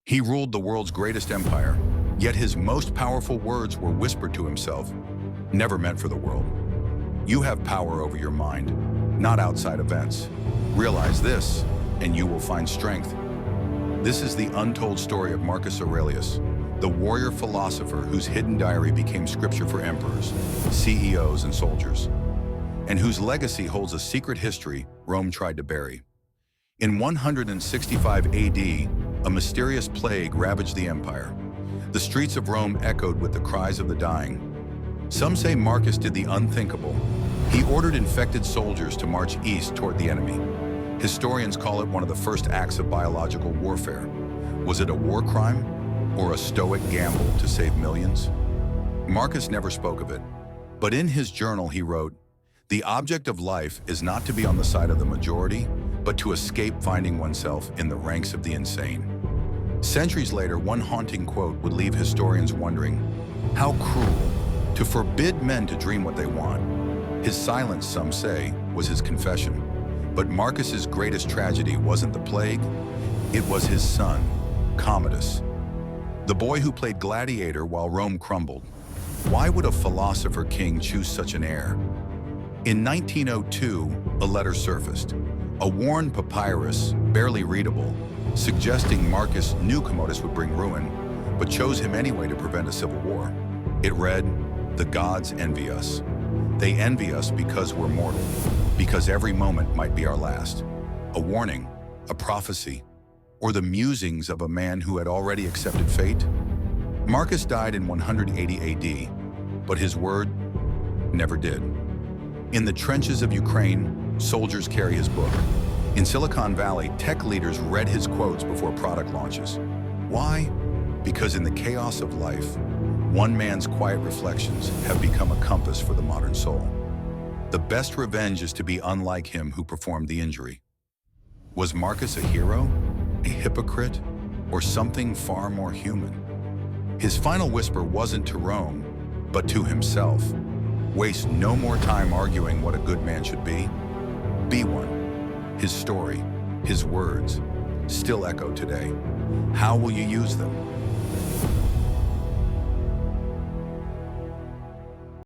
He ruled the world's greatest empire, yet his most powerful words were whispered to himself, never meant for the world. You have power over your mind, not outside events. Realize this, and you will find strength. This is the untold story of Marcus Aurelius, the warrior philosopher whose hidden diary became scripture for emperors, CEOs, and soldiers, and whose legacy holds a secret history Rome tried to bury. In 165 AD, a mysterious plague ravaged the empire. The streets of Rome echoed with the cries of the dying. Some say Marcus did the unthinkable. He ordered infected soldiers to march east toward the enemy. Historians call it one of the first acts of biological warfare. Was it a war crime or a stoic gamble to save millions? Marcus never spoke of it, but in his journal he wrote, "The object of life is not to be on the side of the majority, but to escape finding oneself in the ranks of the insane." Centuries later, one haunting quote would leave historians wondering, how cruel to forbid men to dream what they want. His silence, some say, was his confession. But Marcus's greatest tragedy wasn't the plague, it was his son, Commodus, the boy who played gladiator while Rome crumbled. Why would a philosopher king choose such an heir? In 1902, a letter surfaced, a worn papyrus, barely readable, suggesting Marcus knew Commodus would bring ruin, but chose him anyway to prevent a civil war. It read, "The gods envy us. They envy us because we're mortal, because every moment might be our last." A warning, a prophecy, or the musings of a man who had already accepted fate? Marcus died in 180 AD, but his word never did. In the trenches of Ukraine, soldiers carry his book. In Silicon Valley, tech leaders read his quotes before product launches. Why? Because in the chaos of life, one man's quiet reflections have become a compass for the modern soul. The best revenge is to be unlike him who performed the injury. Was Marcus a hero, a hypocrite, or something far more human? His final whisper wasn't to Rome, but to himself. Waste no more time arguing what a good man should be. Be one. His story, his words, still echo today. How will you use them?